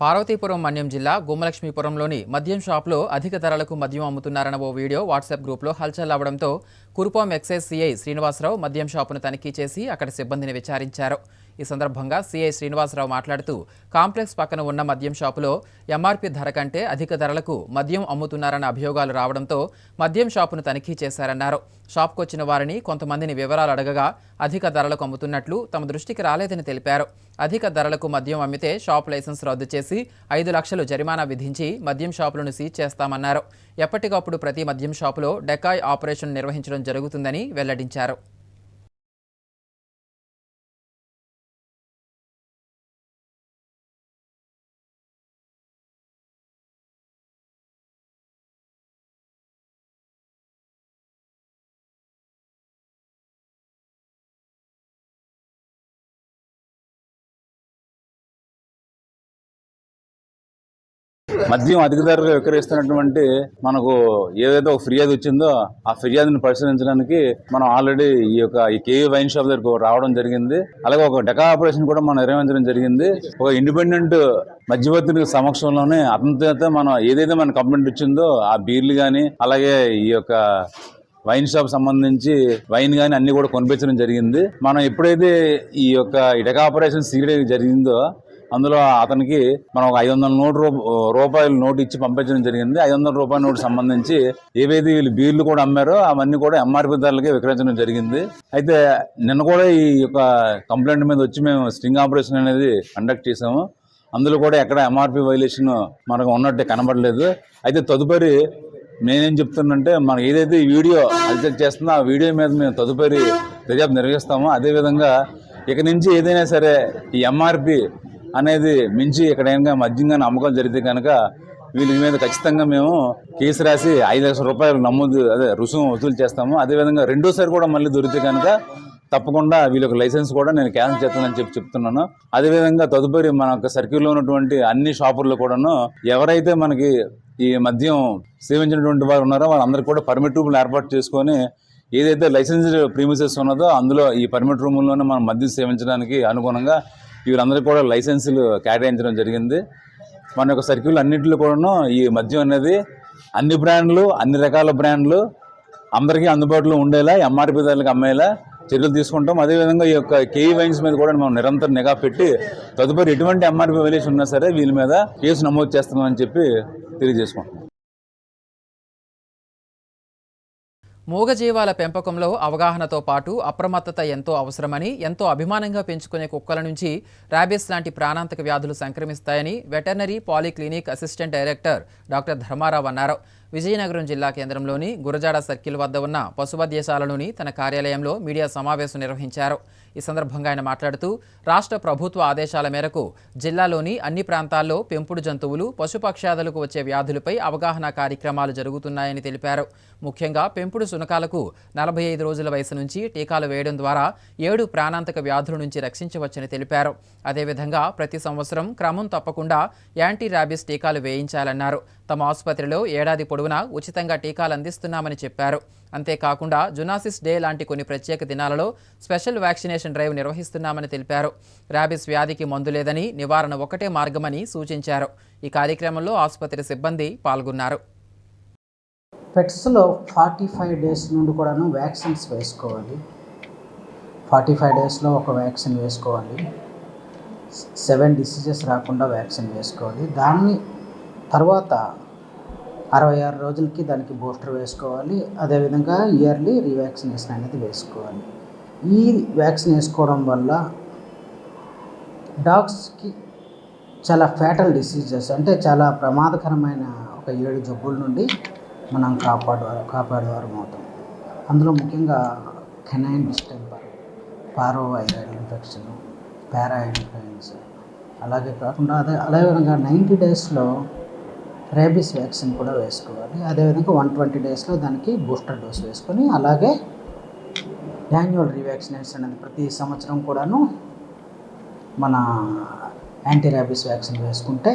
A: పార్వతీపురం మన్యం జిల్లా గుమ్మలక్ష్మీపురంలోని మద్యం షాప్లో అధిక ధరలకు మద్యం అమ్ముతున్నారన్న ఓ వీడియో వాట్సాప్ గ్రూప్లో హల్చల్ అవ్వడంతో కురుపాం ఎక్సైజ్ సిఐ శ్రీనివాసరావు మద్యం షాపును తనిఖీ చేసి అక్కడ సిబ్బందిని విచారించారు. ఈ సందర్భంగా సిఐ శ్రీనివాసరావు మాట్లాడుతూ కాంప్లెక్స్ పక్కన ఉన్న మద్యం షాపులో ఎంఆర్పీ ధర కంటే అధిక ధరలకు మద్యం అమ్ముతున్నారన్న అభియోగాలు రావడంతో మద్యం షాపును తనిఖీ చేశారన్నారు. షాప్కు వచ్చిన వారిని కొంతమందిని వివరాలు అడగగా అధిక ధరలకు అమ్ముతున్నట్లు తమ దృష్టికి రాలేదని తెలిపారు. అధిక ధరలకు మద్యం అమ్మితే షాప్ లైసెన్స్ రద్దు చేసి 5 లక్షలు జరిమానా విధించి మద్యం షాపులను సీజ్ చేస్తామన్నారు. ఎప్పటికప్పుడు ప్రతి మద్యం షాపులో డెకాయ్ ఆపరేషన్ నిర్వహించడం జరుగుతుందని వెల్లడించారు.
L: మద్యం అధిక ధరలు విక్రయిస్తున్నటువంటి మనకు ఏదైతే ఒక ఫిర్యాదు వచ్చిందో ఆ ఫిర్యాదుని పరిశీలించడానికి మనం ఆల్రెడీ ఈ కేవీ వైన్ షాప్ దగ్గరకు రావడం జరిగింది. అలాగే ఒక డెకా ఆపరేషన్ కూడా మనం నిర్వహించడం జరిగింది. ఒక ఇండిపెండెంట్ మధ్యవర్తి సమక్షంలోనే అతనితో మనం ఏదైతే మన కంప్లైంట్ వచ్చిందో ఆ బీర్లు కానీ అలాగే ఈ యొక్క వైన్ షాప్ సంబంధించి వైన్ కానీ అన్ని కూడా కొనిపించడం జరిగింది. మనం ఎప్పుడైతే ఈ డెకా ఆపరేషన్ సీరియడ్ జరిగిందో అందులో అతనికి మనం ఒక 500 రూపాయల నోటు ఇచ్చి పంపించడం జరిగింది. 500 రూపాయల నోటు సంబంధించి ఏవైతే వీళ్ళు బీర్లు కూడా అమ్మారో అవన్నీ కూడా ఎంఆర్పీ ధరలకే విక్రయించడం జరిగింది. అయితే నిన్న కూడా ఈ కంప్లైంట్ మీద వచ్చి మేము స్టింగ్ ఆపరేషన్ అనేది కండక్ట్ చేసాము. అందులో కూడా ఎక్కడ ఎంఆర్పీ వైలేషన్ మనకు ఉన్నట్టే కనబడలేదు. అయితే తదుపరి నేనేం చెప్తున్నంటే మనం ఏదైతే ఈ వీడియో అల్చెక్ చేస్తుందో ఆ వీడియో మీద మేము తదుపరి దర్యాప్తు నిర్వహిస్తామో. అదేవిధంగా ఇక నుంచి ఏదైనా సరే ఈ ఎంఆర్పీ అనేది మించి ఎక్కడైనా మద్యంగా అమ్మకాలు జరిగితే కనుక వీళ్ళ మీద ఖచ్చితంగా మేము కేసు రాసి 5 లక్షల రూపాయలు రుసుము వసూలు చేస్తాము. అదేవిధంగా రెండోసారి కూడా మళ్ళీ దొరికితే కనుక తప్పకుండా వీళ్ళకి లైసెన్స్ కూడా నేను క్యాన్సిల్ చేస్తానని చెప్తున్నాను. అదేవిధంగా తదుపరి మన సర్కిల్లో ఉన్నటువంటి అన్ని షాపుల్లో కూడాను ఎవరైతే మనకి ఈ మద్యం సేవించినటువంటి వారు ఉన్నారో వాళ్ళందరికీ కూడా పర్మిట్ రూములు ఏర్పాటు చేసుకొని ఏదైతే లైసెన్స్డ్ ప్రీమిసెస్ ఉన్నదో అందులో ఈ పర్మిట్ రూముల్లోనే మనం మద్యం సేవించడానికి అనుగుణంగా వీళ్ళందరికీ కూడా లైసెన్సులు కేటాయించడం జరిగింది. మన యొక్క సర్కిల్ అన్నింటిలో కూడాను ఈ మద్యం అనేది అన్ని బ్రాండ్లు అన్ని రకాల బ్రాండ్లు అందరికీ అందుబాటులో ఉండేలా ఎంఆర్పీ ధరలకు అమ్మేలా చర్యలు తీసుకుంటాం. అదేవిధంగా ఈ కేవీ వైన్స్ మీద కూడా మనం నిరంతరం నిఘా పెట్టి తదుపరి ఎటువంటి ఎంఆర్పీ వైలేషన్ ఉన్నా సరే వీళ్ళ మీద కేసు నమోదు చేస్తామని చెప్పి తెలియజేసుకుంటాం.
A: మూగజీవాల పెంపకంలో అవగాహనతో పాటు అప్రమత్తత ఎంతో అవసరమని, ఎంతో అభిమానంగా పెంచుకునే కుక్కల నుంచి ర్యాబిస్ లాంటి ప్రాణాంతక వ్యాధులు సంక్రమిస్తాయని veterinary polyclinic assistant director doctor Dharmarao అన్నారు. విజయనగరం జిల్లా కేంద్రంలోని గురజాడ సర్కిల్ వద్ద ఉన్న పశువైద్యశాలలోని తన కార్యాలయంలో మీడియా సమావేశం నిర్వహించారు. ఈ సందర్భంగా ఆయన మాట్లాడుతూ రాష్ట్ర ప్రభుత్వ ఆదేశాల మేరకు జిల్లాలోని అన్ని ప్రాంతాల్లో పెంపుడు జంతువులు పశుపక్ష్యాదులకు వచ్చే వ్యాధులపై అవగాహన కార్యక్రమాలు జరుగుతున్నాయని తెలిపారు. ముఖ్యంగా పెంపుడు శునకాలకు 45 రోజుల వయసు నుంచి టీకాలు వేయడం ద్వారా 7 ప్రాణాంతక వ్యాధుల నుంచి రక్షించవచ్చని తెలిపారు. అదేవిధంగా ప్రతి సంవత్సరం క్రమం తప్పకుండా యాంటీ ర్యాబిస్ టీకాలు వేయించాలన్నారు. తమ ఆసుపత్రిలో ఏడాది పొడవునా ఉచితంగా టీకాలు అందిస్తున్నామని చెప్పారు. అంతేకాకుండా జునాసిస్ డే లాంటి కొన్ని ప్రత్యేక దినాలలో స్పెషల్ వ్యాక్సినేషన్ డ్రైవ్ నిర్వహిస్తున్నామని తెలిపారు. ర్యాబిస్ వ్యాధికి మందు లేదని, నివారణ ఒకటే మార్గమని సూచించారు. ఈ కార్యక్రమంలో ఆసుపత్రి సిబ్బంది పాల్గొన్నారు.
M: పెట్స్లో 45 డేస్ నుండి కూడాను వ్యాక్సిన్స్ వేసుకోవాలి. 45 డేస్లో ఒక వ్యాక్సిన్ వేసుకోవాలి. 7 డిసీజెస్ రాకుండా వ్యాక్సిన్ వేసుకోవాలి. దాన్ని తర్వాత 66 రోజులకి దానికి బూస్టర్ వేసుకోవాలి. అదేవిధంగా ఇయర్లీ రీవ్యాక్సినేషన్ అనేది వేసుకోవాలి. ఈ వ్యాక్సిన్ వేసుకోవడం వల్ల డాగ్స్కి చాలా ఫ్యాటల్ డిసీజెస్ అంటే చాలా ప్రమాదకరమైన ఒక 7 జబ్బుల నుండి మనం కాపాడేవారం అవుతాం. అందులో ముఖ్యంగా కెనైన్ డిస్టెంపర్, పారోవైరల్ ఇన్ఫెక్షన్, పారాఇన్ఫ్లుయెన్స్, అలాగే కాకుండా అలాగే 90 డేస్లో రేబీస్ వ్యాక్సిన్ కూడా వేసుకోవాలి. అదేవిధంగా 120 డేస్లో దానికి బూస్టర్ డోస్ వేసుకొని అలాగే యాన్యువల్ రీవ్యాక్సినేషన్ అనేది ప్రతి సంవత్సరం కూడాను మన యాంటీ ర్యాబీస్ వ్యాక్సిన్ వేసుకుంటే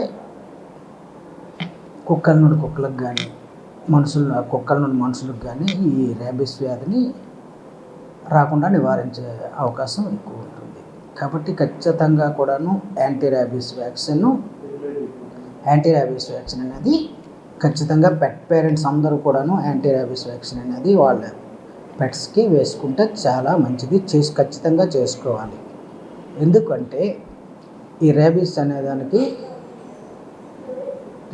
M: కుక్కల నుండి కుక్కలకు కానీ కుక్కల నుండి మనుషులకు కానీ ఈ ర్యాబీస్ వ్యాధిని రాకుండా నివారించే అవకాశం ఎక్కువ ఉంటుంది. కాబట్టి ఖచ్చితంగా కూడాను యాంటీ ర్యాబీస్ వ్యాక్సిన్ అనేది ఖచ్చితంగా పెట్ పేరెంట్స్ అందరూ కూడాను యాంటీ ర్యాబీస్ వ్యాక్సిన్ అనేది వాళ్ళ పెట్స్కి వేసుకుంటే చాలా మంచిది. ఖచ్చితంగా చేసుకోవాలి. ఎందుకంటే ఈ రేబీస్ అనేదానికి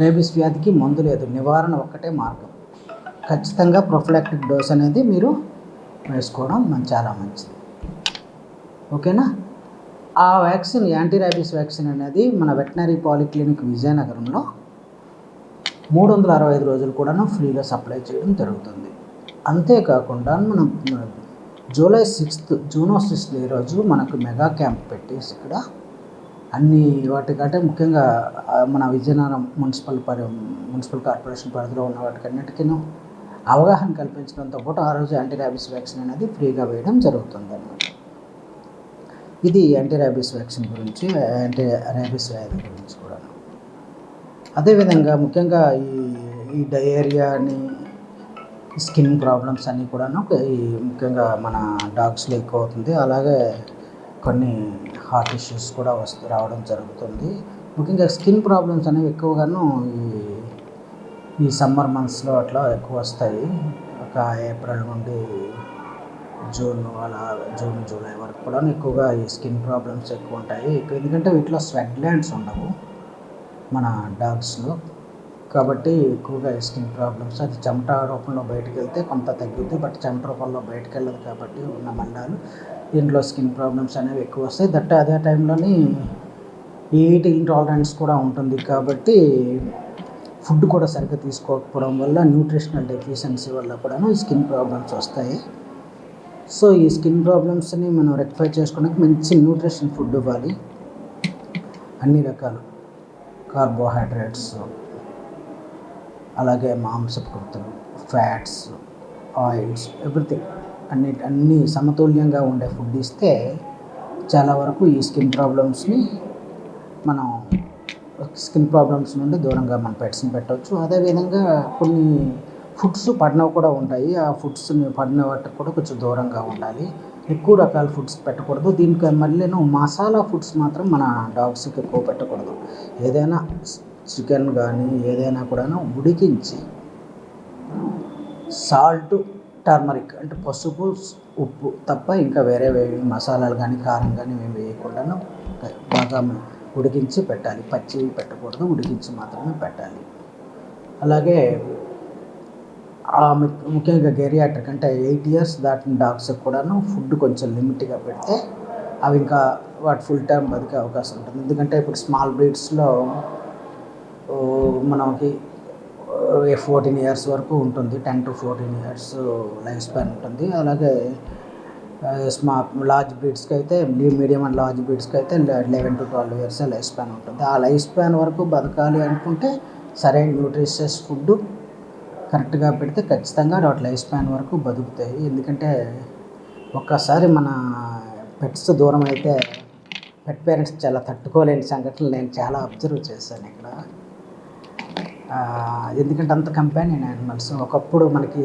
M: రేబీస్ వ్యాధికి మందు లేదు, నివారణ ఒక్కటే మార్గం. ఖచ్చితంగా ప్రొఫిలాక్టిక్ డోస్ అనేది మీరు వేసుకోవడం చాలా మంచిది. ఓకేనా? ఆ వ్యాక్సిన్, యాంటీ రేబీస్ వ్యాక్సిన్ అనేది మన వెటనరీ పాలిక్లినిక్ విజయనగరంలో 365 రోజులు కూడాను ఫ్రీగా సప్లై చేయడం జరుగుతుంది. అంతేకాకుండా మనం జూలై 6th జూనోసిస్ డే రోజు మనకు మెగా క్యాంప్ పెట్టేసి ఇక్కడ అన్ని వాటికంటే ముఖ్యంగా మన విజయనగరం మున్సిపల్ కార్పొరేషన్ పరిధిలో ఉన్న వాటికన్నిటికీ అవగాహన కల్పించడంతో పాటు ఆ రోజు యాంటీ ర్యాబీస్ వ్యాక్సిన్ అనేది ఫ్రీగా వేయడం జరుగుతుంది అన్నమాట. ఇది యాంటీ ర్యాబీస్ వ్యాక్సిన్ గురించి, యాంటీ ర్యాబీస్ వ్యాధి గురించి కూడా. అదేవిధంగా ముఖ్యంగా ఈ డయేరియాని, స్కిన్ ప్రాబ్లమ్స్ అన్నీ కూడాను ముఖ్యంగా మన డాగ్స్లో ఎక్కువ అవుతుంది. అలాగే కొన్ని హార్ట్ ఇష్యూస్ కూడా రావడం జరుగుతుంది. ముఖ్యంగా స్కిన్ ప్రాబ్లమ్స్ అనేవి ఎక్కువగాను ఈ సమ్మర్ మంత్స్లో అట్లా ఎక్కువ వస్తాయి. ఒక ఏప్రిల్ నుండి జూన్ జూలై వరకు కూడా ఎక్కువగా ఈ స్కిన్ ప్రాబ్లమ్స్ ఎక్కువ ఉంటాయి. ఎందుకంటే వీటిలో స్వెట్ గ్లాండ్స్ ఉండవు మన డాగ్స్లో, కాబట్టి ఎక్కువగా ఈ స్కిన్ ప్రాబ్లమ్స్ అది చెమట రూపంలో బయటకు వెళ్తే కొంత తగ్గుద్ది, బట్ చెమట రూపంలో బయటకు వెళ్ళదు కాబట్టి ఉన్న మండాలు దీంట్లో స్కిన్ ప్రాబ్లమ్స్ అనేవి ఎక్కువ వస్తాయి. అదే టైంలోని హీట్ ఇంటాలరెన్స్ కూడా ఉంటుంది కాబట్టి ఫుడ్ కూడా సరిగ్గా తీసుకోకపోవడం వల్ల, న్యూట్రిషనల్ డెఫిషియన్సీ వల్ల కూడా ఈ స్కిన్ ప్రాబ్లమ్స్ వస్తాయి. సో ఈ స్కిన్ ప్రాబ్లమ్స్ని మనం రెక్టిఫై చేసుకోవడానికి మంచి న్యూట్రిషన్ ఫుడ్ ఇవ్వాలి. అన్ని రకాలు కార్బోహైడ్రేట్స్, అలాగే మాంసకృతులు, ఫ్యాట్స్, ఆయిల్స్, ఎవ్రీథింగ్ అన్నీ సమతుల్యంగా ఉండే ఫుడ్ ఇస్తే చాలా వరకు ఈ స్కిన్ ప్రాబ్లమ్స్ నుండి దూరంగా మన పెట్స్ని పెట్టవచ్చు. అదేవిధంగా కొన్ని ఫుడ్స్ పడినవి కూడా ఉంటాయి. ఆ ఫుడ్స్ని పడిన వాటికి కూడా కొంచెం దూరంగా ఉండాలి. ఎక్కువ రకాల ఫుడ్స్ పెట్టకూడదు. దీనికి మళ్ళీ మసాలా ఫుడ్స్ మాత్రం మన డాగ్స్కి ఎక్కువ పెట్టకూడదు. ఏదైనా చికెన్ కానీ ఏదైనా కూడా ఉడికించి సాల్ట్, టర్మరిక్ అంటే పసుపు, ఉప్పు తప్ప ఇంకా వేరే మసాలాలు కానీ కారం కానీ మేము వేయకుండా బాగా ఉడికించి పెట్టాలి. పచ్చి పెట్టకూడదు, ఉడికించి మాత్రమే పెట్టాలి. అలాగే ముఖ్యంగా గెరియాట్రిక్ అంటే 8 years దాటిన డాగ్స్కి కూడాను ఫుడ్ కొంచెం లిమిట్గా పెడితే అవి ఇంకా వాటి ఫుల్ టైం బతికే అవకాశం ఉంటుంది. ఎందుకంటే ఇప్పుడు స్మాల్ బ్రీడ్స్లో మనకి 14 years వరకు ఉంటుంది, 10 to 14 years లైఫ్ స్పాన్ ఉంటుంది. అలాగే లార్జ్ బ్రీడ్స్కి అయితే, మీడియం అండ్ లార్జ్ బ్రీడ్స్కి అయితే 11 to 12 years లైఫ్ స్పాన్ ఉంటుంది. ఆ లైఫ్ స్పాన్ వరకు బతకాలి అనుకుంటే సరైన న్యూట్రిషియస్ ఫుడ్ కరెక్ట్గా పెడితే ఖచ్చితంగా వాటి లైఫ్ స్పాన్ వరకు బతుకుతాయి. ఎందుకంటే ఒక్కసారి మన పెట్స్ దూరం అయితే పెట్ పేరెంట్స్ చాలా తట్టుకోలేని సంఘటనలు నేను చాలా అబ్జర్వ్ చేశాను ఇక్కడ. ఎందుకంటే అంత కంపానియన్ యానిమల్స్. ఒకప్పుడు మనకి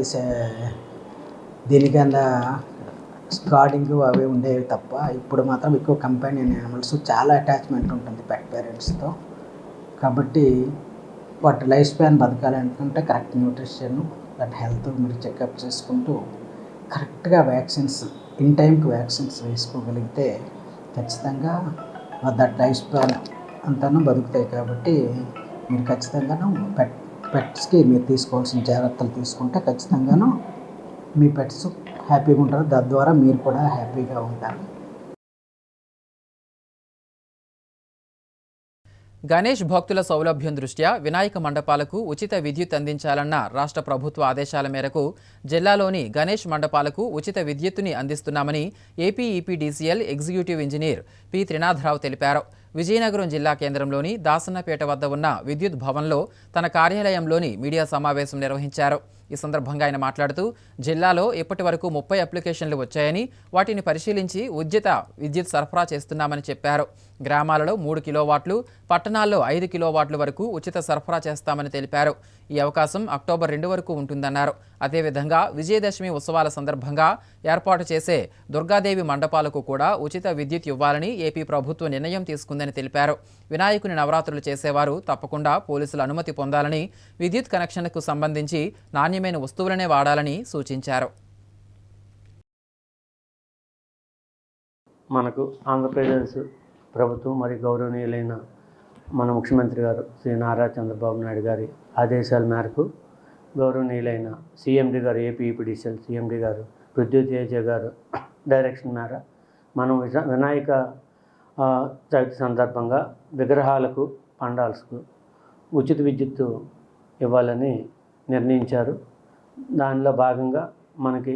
M: దీనికన్నా స్కార్డింగ్ అవి ఉండేవి తప్ప ఇప్పుడు మాత్రం ఎక్కువ కంపానియన్ యానిమల్స్, చాలా అటాచ్మెంట్ ఉంటుంది పెట్ పేరెంట్స్తో. కాబట్టి వాటి లైఫ్ స్పాన్ బతకాలి అనుకుంటే కరెక్ట్ న్యూట్రిషన్, వాటి హెల్త్ మీరు చెకప్ చేసుకుంటూ కరెక్ట్గా వ్యాక్సిన్స్, ఇన్ టైంకి వ్యాక్సిన్స్ వేసుకోగలిగితే ఖచ్చితంగా దట్ లైఫ్ స్పాన్ అంతాను బతుకుతాయి. కాబట్టి మీరు ఖచ్చితంగాను పెట్స్కి మీరు తీసుకోవాల్సిన జాగ్రత్తలు తీసుకుంటే ఖచ్చితంగాను మీ పెట్స్ హ్యాపీగా ఉంటారు. తద్వారా మీరు కూడా హ్యాపీగా ఉంటారు.
A: గణేష్ భక్తుల సౌలభ్యం దృష్ట్యా వినాయక మండపాలకు ఉచిత విద్యుత్ అందించాలన్న రాష్ట్ర ప్రభుత్వ ఆదేశాల మేరకు జిల్లాలోని గణేష్ మండపాలకు ఉచిత విద్యుత్తుని అందిస్తున్నామని AP EPDCL executive engineer P Trinatha Rao తెలిపారు. విజయనగరం జిల్లా కేంద్రంలోని దాసన్నపేట వద్ద ఉన్న విద్యుత్ భవన్లో తన కార్యాలయంలోని మీడియా సమావేశం నిర్వహించారు. ఈ సందర్భంగా ఆయన మాట్లాడుతూ జిల్లాలో ఇప్పటి వరకు 30 అప్లికేషన్లు వచ్చాయని వాటిని పరిశీలించి ఉచిత విద్యుత్ సరఫరా చేస్తున్నామని చెప్పారు. గ్రామాలలో 3 కిలోవాట్లు, పట్టణాల్లో 5 కిలోవాట్ల వరకు ఉచిత సరఫరా చేస్తామని తెలిపారు. ఈ అవకాశం అక్టోబర్ 2 వరకు ఉంటుందన్నారు. అదేవిధంగా విజయదశమి ఉత్సవాల సందర్భంగా ఏర్పాటు చేసే దుర్గాదేవి మండపాలకు కూడా ఉచిత విద్యుత్ ఇవ్వాలని ఏపీ ప్రభుత్వం నిర్ణయం తీసుకుందని తెలిపారు. వినాయకుని నవరాత్రులు చేసేవారు తప్పకుండా పోలీసుల అనుమతి పొందాలని, విద్యుత్ కనెక్షన్కు సంబంధించి నాణ్యమైన వస్తువులనే వాడాలని సూచించారు.
C: మనకు ఆంధ్రప్రదేశ్ ప్రభుత్వం మరియు గౌరవనీయులైన మన ముఖ్యమంత్రి గారు శ్రీ నారా చంద్రబాబు నాయుడు గారి ఆదేశాల మేరకు గౌరవనీయులైన సీఎండీ గారు ఏపీఈపీడీసీఎల్ సీఎండీ గారు పృథ్వీ తేజ గారు డైరెక్షన్ మేర మనం వినాయక చవితి సందర్భంగా విగ్రహాలకు పండాల్స్కు ఉచిత విద్యుత్తు ఇవ్వాలని నిర్ణయించారు. దానిలో భాగంగా మనకి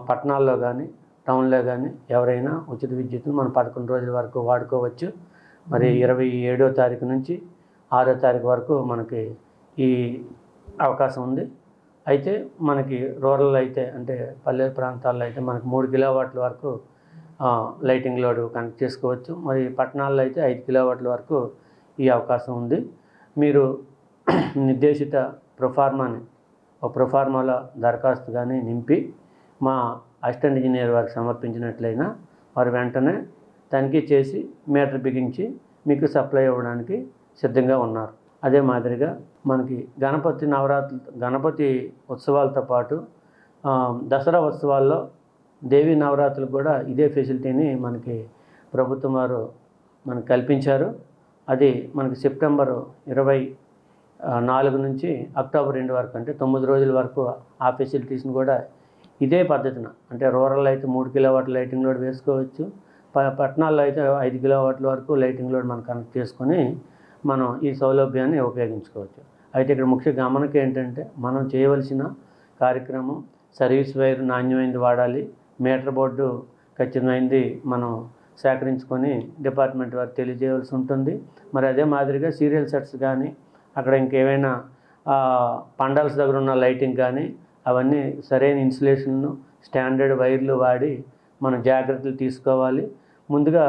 C: పట్టణాల్లో కానీ టౌన్లో కానీ ఎవరైనా ఉచిత విద్యుత్తును మనం 11 రోజుల వరకు వాడుకోవచ్చు. మరి 27వ తారీఖు నుంచి 6వ తారీఖు వరకు మనకి ఈ అవకాశం ఉంది. అయితే మనకి రూరల్ అయితే అంటే పల్లె ప్రాంతాల్లో అయితే మనకి 3 కిలోవాట్ల వరకు లైటింగ్ లోడ్ కనెక్ట్ చేసుకోవచ్చు. మరి పట్టణాల్లో అయితే 5 కిలోవాట్ల వరకు ఈ అవకాశం ఉంది. మీరు నిర్దేశిత ప్రొఫార్మాలో దరఖాస్తు కానీ నింపి మా అసిస్టెంట్ ఇంజనీర్ వారికి సమర్పించినట్లయినా వారు వెంటనే తనిఖీ చేసి మీటర్ బిగించి మీకు సప్లై అవ్వడానికి సిద్ధంగా ఉన్నారు. అదే మాదిరిగా మనకి గణపతి ఉత్సవాలతో పాటు దసరా ఉత్సవాల్లో దేవీ నవరాత్రులు కూడా ఇదే ఫెసిలిటీని మనకి ప్రభుత్వం వారు మనకు కల్పించారు. అది మనకి సెప్టెంబర్ 24 నుంచి అక్టోబర్ 2 వరకు అంటే 9 రోజుల వరకు ఆ ఫెసిలిటీస్ని కూడా ఇదే పద్ధతిన అంటే రూరల్ అయితే 3 కిలోవాట్ల లైటింగ్ లోడ్ వేసుకోవచ్చు. పట్టణాల్లో అయితే 5 కిలోవాట్ల వరకు లైటింగ్ లోడ్ మనం కనెక్ట్ చేసుకొని మనం ఈ సౌలభ్యాన్ని ఉపయోగించుకోవచ్చు. అయితే ఇక్కడ ముఖ్య గమనిక ఏంటంటే మనం చేయవలసిన కార్యక్రమం సర్వీస్ వైర్ నాణ్యమైనది వాడాలి, మీటర్ బోర్డు ఖచ్చితమైనది మనం సేకరించుకొని డిపార్ట్మెంట్ వారికి తెలియజేయవలసి ఉంటుంది. మరి అదే మాదిరిగా సీరియల్ సెట్స్ కానీ అక్కడ ఇంకేమైనా పండాల్స్ దగ్గర ఉన్న లైటింగ్ కానీ అవన్నీ సరైన ఇన్సులేషన్ను స్టాండర్డ్ వైర్లు వాడి మనం జాగ్రత్తలు తీసుకోవాలి. ముందుగా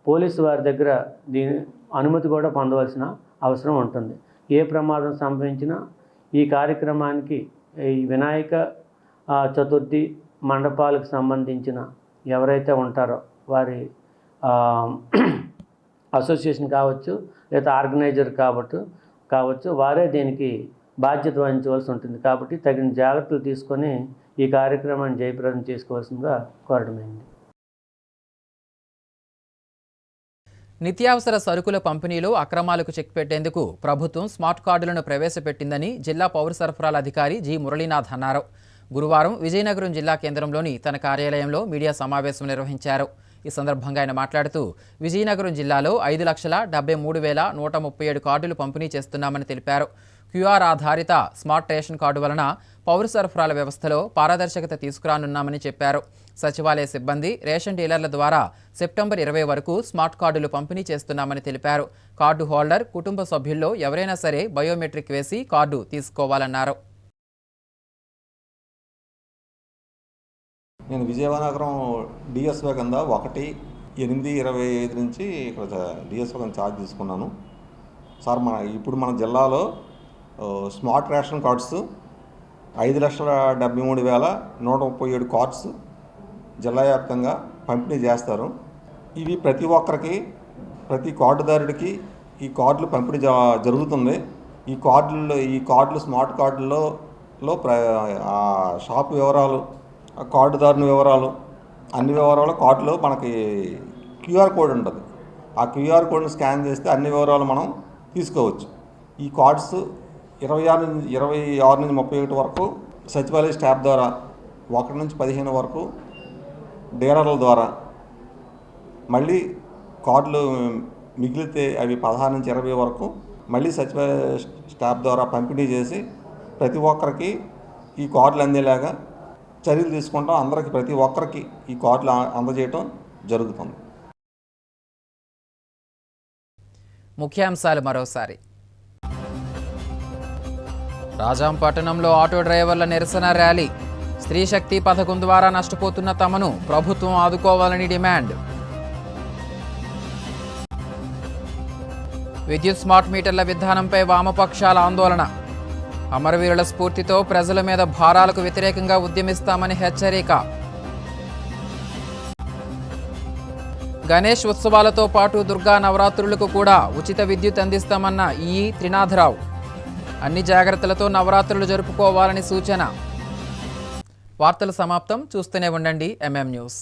C: పోలీసు వారి దగ్గర దీని అనుమతి కూడా పొందవలసిన అవసరం ఉంటుంది. ఏ ప్రమాదం సంభవించినా ఈ కార్యక్రమానికి ఈ వినాయక చతుర్థి మండపాలకు సంబంధించిన ఎవరైతే ఉంటారో వారి అసోసియేషన్ కావచ్చు లేదా ఆర్గనైజర్ కావచ్చు వారే దీనికి బాధ్యత వహించవలసి ఉంటుంది. కాబట్టి తగిన జాగ్రత్తలు తీసుకొని ఈ కార్యక్రమాన్ని జయప్రదం చేసుకోవాల్సిందిగా కోరడమైంది.
A: నిత్యావసర సరుకుల పంపిణీలో అక్రమాలకు చెక్ పెట్టేందుకు ప్రభుత్వం స్మార్ట్ కార్డులను ప్రవేశపెట్టిందని జిల్లా పౌర సరఫరాల అధికారి జి మురళీనాథ్ అన్నారు. గురువారం విజయనగరం జిల్లా కేంద్రంలోని తన కార్యాలయంలో మీడియా సమావేశం నిర్వహించారు. ఈ సందర్భంగా ఆయన మాట్లాడుతూ విజయనగరం జిల్లాలో 5,73,137 కార్డులు పంపిణీ చేస్తున్నామని తెలిపారు. క్యూఆర్ ఆధారిత స్మార్ట్ రేషన్ కార్డు వలన పౌర సరఫరాల వ్యవస్థలో పారదర్శకత తీసుకురానున్నామని చెప్పారు. సచివాలయ సిబ్బంది రేషన్ డీలర్ల ద్వారా సెప్టెంబర్ 20 వరకు స్మార్ట్ కార్డులు పంపిణీ చేస్తున్నామని తెలిపారు. కార్డు హోల్డర్ కుటుంబ సభ్యుల్లో ఎవరైనా సరే బయోమెట్రిక్ వేసి కార్డు తీసుకోవాలన్నారు.
N: నేను విజయనగరం డిఎస్ఓ కింద 1/8/25 నుంచి ఇక్కడ డిఎస్ఓ కింద ఛార్జ్ తీసుకున్నాను. సార్ ఇప్పుడు మన జిల్లాలో స్మార్ట్ రేషన్ కార్డ్స్ 5,73,137 కార్డ్స్ జిల్లా వ్యాప్తంగా పంపిణీ చేస్తారు. ఇవి ప్రతి ఒక్కరికి ప్రతి కార్డుదారుడికి ఈ కార్డులు పంపిణీ జరుగుతుంది. ఈ కార్డులు స్మార్ట్ కార్డుల్లో షాప్ వివరాలు, కార్డుదారుని వివరాలు, అన్ని వివరాలు కార్డులో మనకి క్యూఆర్ కోడ్ ఉంటుంది. ఆ క్యూఆర్ కోడ్ని స్కాన్ చేస్తే అన్ని వివరాలు మనం తీసుకోవచ్చు. ఈ కార్డ్స్ 26 నుంచి 31 వరకు సచివాలయ స్టాఫ్ ద్వారా, 1 నుంచి 15 వరకు డీలర్ల ద్వారా, మళ్ళీ కార్డులు మిగిలితే అవి 16 నుంచి 20 వరకు మళ్ళీ సచివాలయ స్టాఫ్ ద్వారా పంపిణీ చేసి ప్రతి ఒక్కరికి ఈ కార్డులు అందేలాగా చర్యలు తీసుకుంటాం. అందరికీ ప్రతి ఒక్కరికి ఈ కార్డులు అందజేయటం జరుగుతుంది.
A: ముఖ్యాంశాలు మరోసారి. రాజాంపట్నంలో ఆటో డ్రైవర్ల నిరసన ర్యాలీ. స్త్రీ శక్తి పథకం ద్వారా నష్టపోతున్న తమను ప్రభుత్వం ఆదుకోవాలని డిమాండ్. విద్యుత్ స్మార్ట్ మీటర్ల విధానంపై వామపక్షాల ఆందోళన. అమరవీరుల స్ఫూర్తితో ప్రజల మీద భారాలకు వ్యతిరేకంగా ఉద్యమిస్తామని హెచ్చరిక. గణేష్ ఉత్సవాలతో పాటు దుర్గా నవరాత్రులకు కూడా ఉచిత విద్యుత్ అందిస్తామన్న ఈ త్రినాథరావు. అన్ని జాగ్రత్తలతో నవరాత్రులు జరుపుకోవాలని సూచన. వార్తలు సమాప్తం. చూస్తూనే ఉండండి MM న్యూస్.